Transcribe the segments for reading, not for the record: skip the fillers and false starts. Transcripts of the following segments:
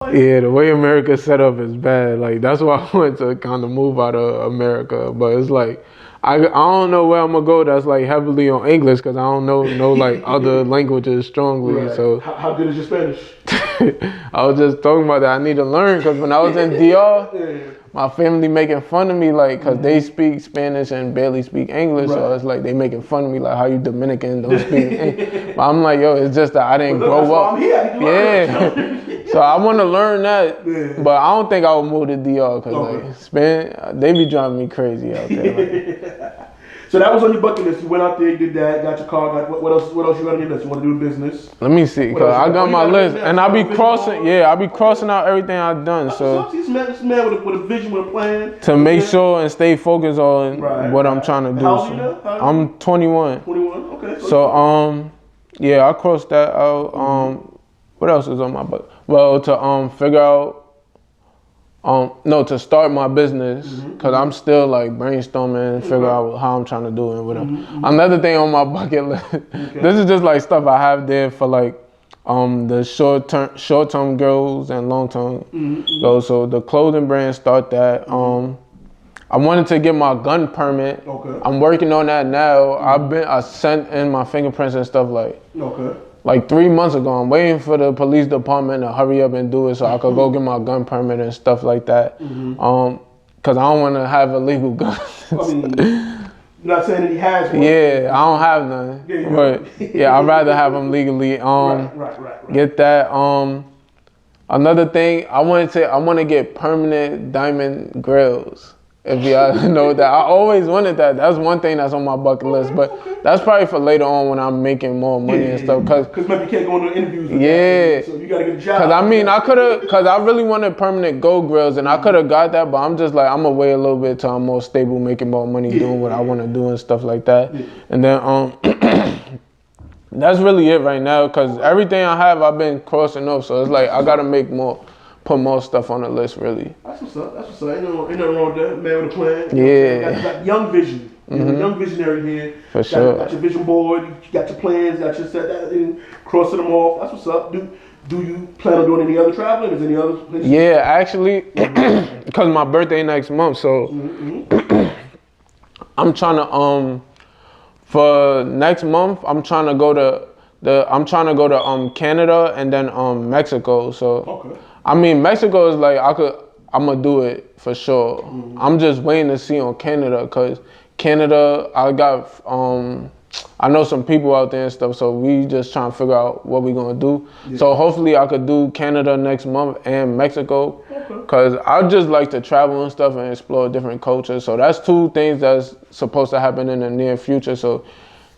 Like, yeah, the way America's set up is bad. Like that's why I wanted to kind of move out of America. But it's like I don't know where I'm gonna go. That's like heavily on English because I don't know like other languages strongly. right. So How good is your Spanish? I was just talking about that. I need to learn because when I was in DR, my family making fun of me like because they speak Spanish and barely speak English. So it's like they making fun of me like how you Dominican don't speak English. But I'm like, yo, it's just that I didn't grow up. I'm here. Yeah. So I want to learn that, but I don't think I would move to DR because like Spain, they be driving me crazy out there. Like. So that was on your bucket list. You went out there, you did that, got your car. Got, what else? What else you got on your list? You want to do business? Let me see, cause I got my list, and I be crossing. Yeah, I be crossing out everything I've done. So this man with a vision, with a plan. To make sure and stay focused on what I'm trying to do. How old are you now? I'm 21. 21. Okay. So yeah, I crossed that out. What else is on my bucket? Well, to figure out. To start my business, because I'm still like brainstorming and figure out how I'm trying to do it. Whatever. Another thing on my bucket list, this is just like stuff I have there for like the short term goals and long term goals. So the clothing brand, start that. I wanted to get my gun permit. Okay. I'm working on that now. I sent in my fingerprints and stuff like 3 months ago. I'm waiting for the police department to hurry up and do it so I could go get my gun permit and stuff like that. Cause I don't want to have illegal guns. I mean, you're not saying that he has one. Yeah, I don't have none. But yeah, I'd rather have them legally. Right. Get that. Another thing, I want to get permanent diamond grills. If you know that, I always wanted that. That's one thing that's on my bucket list, but that's probably for later on when I'm making more money and stuff. Cause maybe you can't go into interviews. With that, so you gotta get a job. Cause I mean, cause I really wanted permanent gold grills, and I could have got that, but I'm just like, I'm gonna wait a little bit till I'm more stable, making more money, doing what I want to do and stuff like that. And then that's really it right now. Cause everything I have, I've been crossing off, so it's like I gotta put more stuff on the list, really. That's what's up. Ain't nothing wrong with that. Man with a plan. Yeah. You got young vision. Young visionary here. For sure. Got your vision board. You got your plans. Got your set that and crossing them off. That's what's up. Do you plan on doing any other traveling? Is any other places? Yeah, actually, because my birthday next month, so I'm trying to for next month I'm trying to go to Canada and then Mexico. So I mean, Mexico is like I'm gonna do it for sure. I'm just waiting to see on Canada, cause Canada, I know some people out there and stuff, so we just trying to figure out what we gonna do. So hopefully I could do Canada next month and Mexico, cause I just like to travel and stuff and explore different cultures. So that's two things that's supposed to happen in the near future. So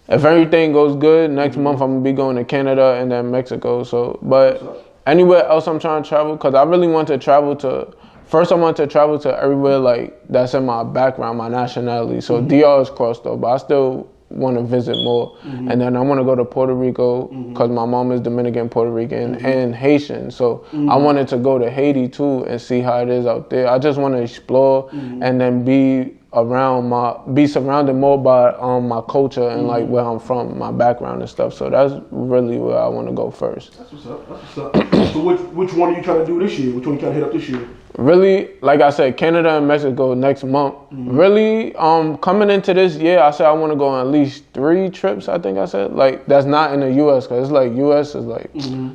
if everything goes good, next month I'm gonna be going to Canada and then Mexico. So, but anywhere else I'm trying to travel, because I really want to travel to, first I want to travel to everywhere like that's in my background, my nationality. So DR is crossed though, but I still want to visit more. And then I want to go to Puerto Rico because my mom is Dominican, Puerto Rican, and Haitian. So I wanted to go to Haiti too and see how it is out there. I just want to explore and then be surrounded more by my culture and like where I'm from, my background and stuff. So that's really where I want to go first. That's what's up. So which one are you trying to do this year? Which one are you trying to hit up this year? Really, like I said, Canada and Mexico next month. Really, coming into this year, I said I want to go on at least 3 trips. I think I said like that's not in the U.S. because it's like U.S. is like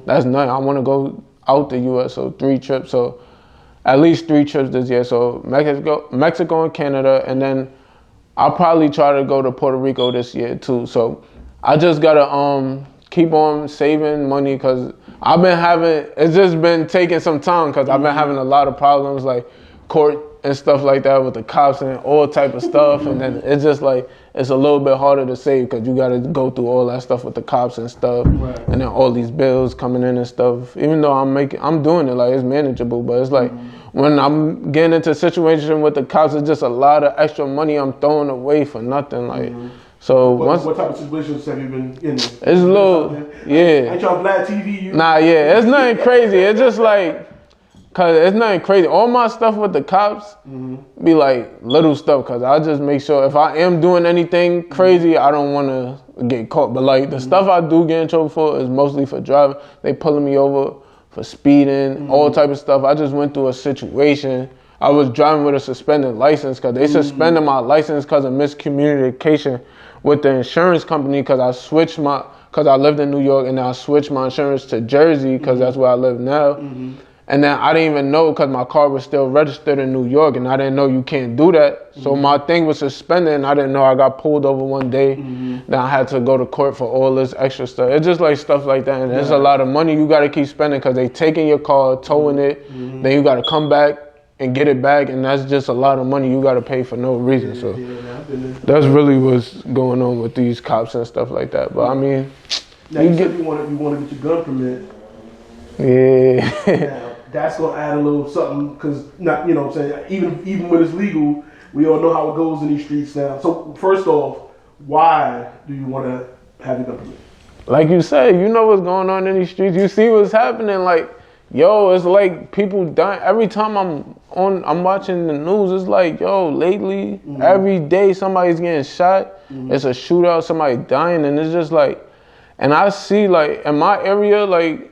that's nothing. I want to go out the U.S. So 3 trips. So at least 3 trips this year. So Mexico and Canada, and then I'll probably try to go to Puerto Rico this year too. So I just gotta keep on saving money because it's just been taking some time because I've been having a lot of problems like court and stuff like that with the cops and all type of stuff. And then it's just like, it's a little bit harder to save because you got to go through all that stuff with the cops and stuff. And then all these bills coming in and stuff. Even though I'm doing it, like it's manageable, but it's like when I'm getting into a situation with the cops, it's just a lot of extra money I'm throwing away for nothing. Like, so what type of situations have you been in? It's a little, yeah. Ain't y'all Vlad TV? Nah, yeah, it's nothing crazy. It's just like, cause it's nothing crazy. All my stuff with the cops be like little stuff, cause I just make sure if I am doing anything crazy, I don't want to get caught. But like the stuff I do get in trouble for is mostly for driving. They pulling me over for speeding, all type of stuff. I just went through a situation. I was driving with a suspended license because they suspended my license because of miscommunication with the insurance company because I lived in New York and then I switched my insurance to Jersey because that's where I live now. And then I didn't even know because my car was still registered in New York and I didn't know you can't do that. So my thing was suspended and I didn't know I got pulled over one day. Then I had to go to court for all this extra stuff. It's just like stuff like that. And there's a lot of money you got to keep spending because they taking your car, towing it. Then you got to come back and get it back. And that's just a lot of money you got to pay for no reason. So that's really what's going on with these cops and stuff like that. But I mean, now you said you want to get your gun permit. Yeah. Now, that's gonna add a little something because not, you know what I'm saying, even when it's legal, we all know how it goes in these streets now. So first off, why do you want to have your gun permit? Like you said, you know what's going on in these streets. You see what's happening. Like, yo, it's like people dying. Every time I'm watching the news, it's like, yo, lately, every day somebody's getting shot. It's a shootout, somebody dying, and it's just like, and I see like in my area, like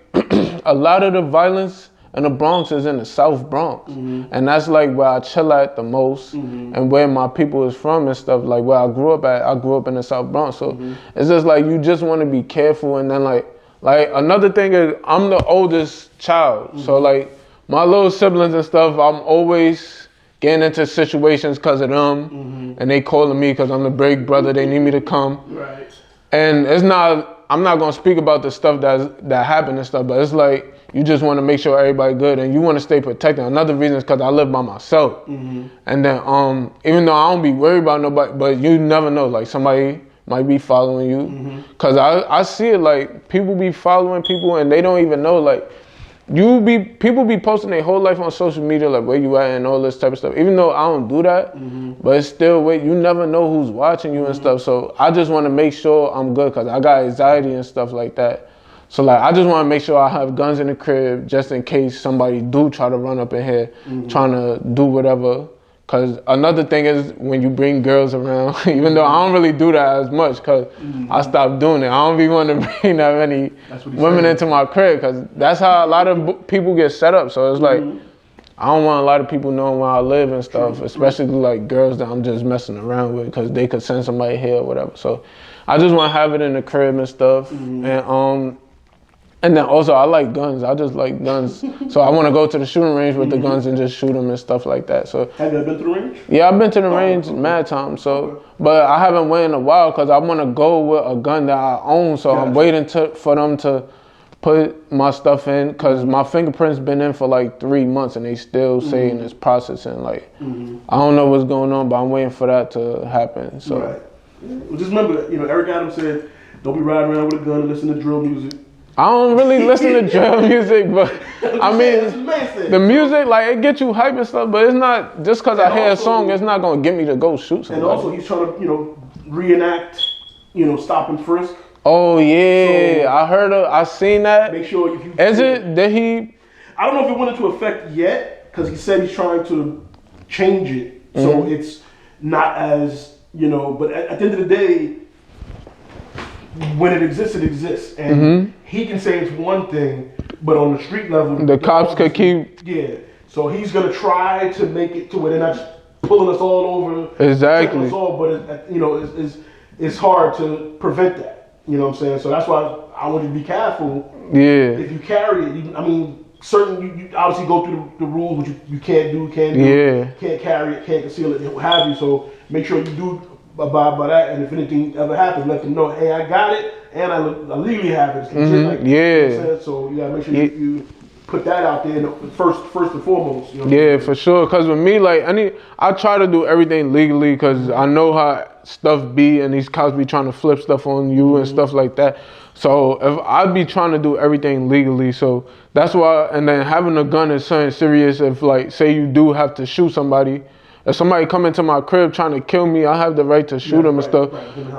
a lot of the violence in the Bronx is in the South Bronx. And that's like where I chill at the most and where my people is from and stuff. Like where I grew up at, I grew up in the South Bronx. So it's just like you just want to be careful. And then like another thing is I'm the oldest child. So like my little siblings and stuff, I'm always getting into situations because of them. And they calling me because I'm the big brother. They need me to come. Right. And I'm not going to speak about the stuff that happened and stuff, but it's like, you just want to make sure everybody good and you want to stay protected. Another reason is because I live by myself. And then even though I don't be worried about nobody, but you never know, like somebody might be following you. Because I see it like people be following people and they don't even know, like people be posting their whole life on social media, like where you at and all this type of stuff. Even though I don't do that, but it's still, you never know who's watching you and stuff. So I just want to make sure I'm good because I got anxiety and stuff like that. So like I just want to make sure I have guns in the crib just in case somebody do try to run up in here trying to do whatever. Cause another thing is when you bring girls around, even though I don't really do that as much cause I stopped doing it. I don't be wanting to bring that many women into my crib cause that's how a lot of people get set up. So it's like, I don't want a lot of people knowing where I live and stuff, especially like girls that I'm just messing around with cause they could send somebody here or whatever. So I just want to have it in the crib and stuff. And then also I like guns. I just like guns. So I want to go to the shooting range with the guns and just shoot them and stuff like that. So have you ever been to the range? Yeah, I've been to the range mad times. So, but I haven't went in a while because I want to go with a gun that I own. So I'm waiting for them to put my stuff in because my fingerprints been in for like 3 months and they still saying it's processing. Like I don't know what's going on, but I'm waiting for that to happen. So well, just remember that Eric Adams said, "Don't be riding around with a gun and listen to drill music." I don't really listen to drill music, but I mean, the music, like, it gets you hype and stuff, but it's not, just because I hear a song, it's not going to get me to go shoot somebody. And also, he's trying to, reenact, stop and frisk. Oh, yeah, so, I seen that. Make sure if you... I don't know if it went into effect yet, because he said he's trying to change it, so it's not as, but at the end of the day, when it exists, it exists. And he can say it's one thing, but on the street level... The cops could keep... Yeah. So he's going to try to make it to where they're not pulling us all over. Exactly. Us all, but, it's hard to prevent that. You know what I'm saying? So that's why I want you to be careful. Yeah. If you carry it, you obviously go through the rules, which you can't do, can't carry it, can't conceal it, what have you. So make sure you do abide by that, and if anything ever happens, let them know, hey, I got it, and I legally have it. So you gotta make sure you put that out there first and foremost. For sure. Cause with me, like I try to do everything legally, cause I know how stuff be, and these cops be trying to flip stuff on you and stuff like that. So if I'd be trying to do everything legally, so that's why. And then having a gun is something serious. If like say you do have to shoot somebody, If somebody come into my crib trying to kill me, I have the right to shoot them and stuff.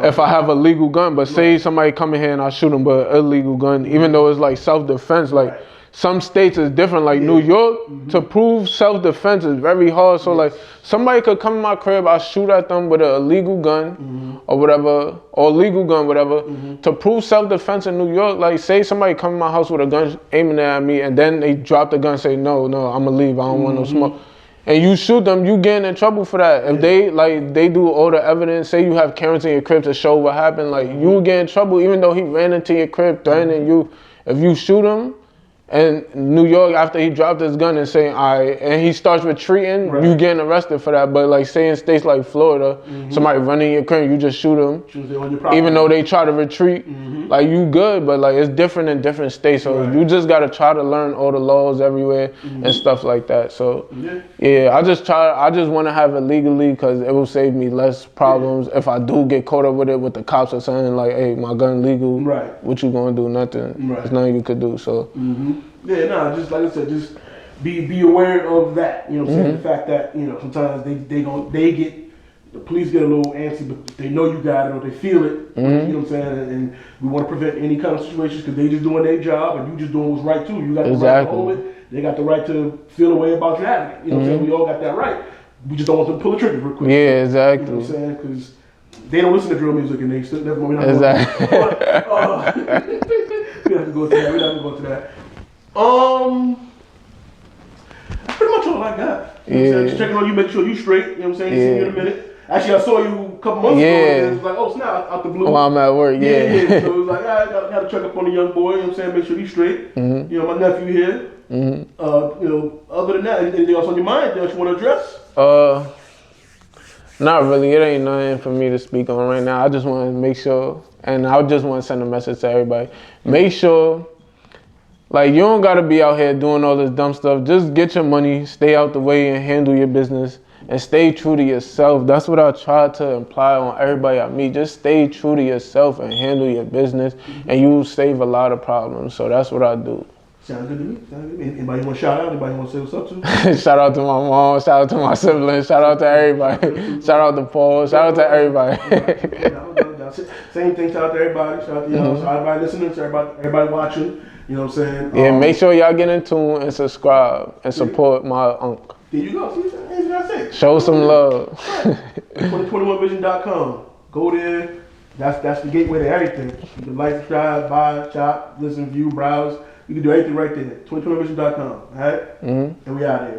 If I have a legal gun, but say somebody come in here and I shoot them with an illegal gun, even though it's like self-defense, like some states is different. Like New York, to prove self-defense is very hard. So like somebody could come in my crib, I shoot at them with an illegal gun or whatever, or legal gun, whatever. To prove self-defense in New York, like say somebody come in my house with a gun aiming at me, and then they drop the gun and say, no, I'ma leave, I don't want no smoke. And you shoot them, you getting in trouble for that. If they do all the evidence, say you have cameras in your crib to show what happened, like you get in trouble even though he ran into your crib threatening you. If you shoot him, and New York, after he dropped his gun and saying, all right, and he starts retreating, you getting arrested for that. But like say in states like Florida, somebody running your crib, you just shoot them. Even though they try to retreat, like you good, but like it's different in different states. So you just gotta try to learn all the laws everywhere and stuff like that. So yeah, I just wanna have it legally because it will save me less problems if I do get caught up with it with the cops or something like, hey, my gun legal. What you gonna do? Nothing. There's nothing you could do. So yeah, no, just like I said, just be aware of that. You know what I'm saying? The fact that, you know, sometimes the police get a little antsy, but they know you got it or they feel it. You know what I'm saying? And we want to prevent any kind of situations because they just doing their job and you just doing what's right too. You got the right to hold it. They got the right to feel a way about you having it. You know what I'm saying? We all got that right. We just don't want them to pull the trigger real quick. Yeah, exactly. You know what I'm saying? Because they don't listen to drill music and they still never know. Exactly. We don't have to go to that. That's pretty much all I got. You know what I'm saying? Just checking on you, make sure you straight. You know what I'm saying? See you in a minute. Actually, I saw you a couple months ago, and it was like, oh snap, out the blue. While I'm at work, So it was like, I gotta check up on the young boy. You know what I'm saying? Make sure he's straight. You know, my nephew here. You know, other than that, anything else on your mind that you want to address? Not really. It ain't nothing for me to speak on right now. I just want to make sure, and I just want to send a message to everybody. Make sure. Like, you don't gotta be out here doing all this dumb stuff. Just get your money, stay out the way, and handle your business. And stay true to yourself. That's what I try to imply on everybody I meet. Just stay true to yourself and handle your business, and you will save a lot of problems. So that's what I do. Sounds good to me. Anybody want to shout out? Anybody want to say what's up to? Shout out to my mom. Shout out to my siblings. Shout out to everybody. Shout out to Paul. Shout out to everybody. Same thing. Shout out to everybody. Shout out to y'all. Shout out to everybody listening. Shout everybody watching. You know what I'm saying? Yeah, make sure y'all get in tune and subscribe and support my uncle. There you go. See, that's what I say. Show some love. 2021vision.com. Go there. That's the gateway to everything. You can like, subscribe, buy, shop, listen, view, browse. You can do everything right there. 2021vision.com. All right? And we out here.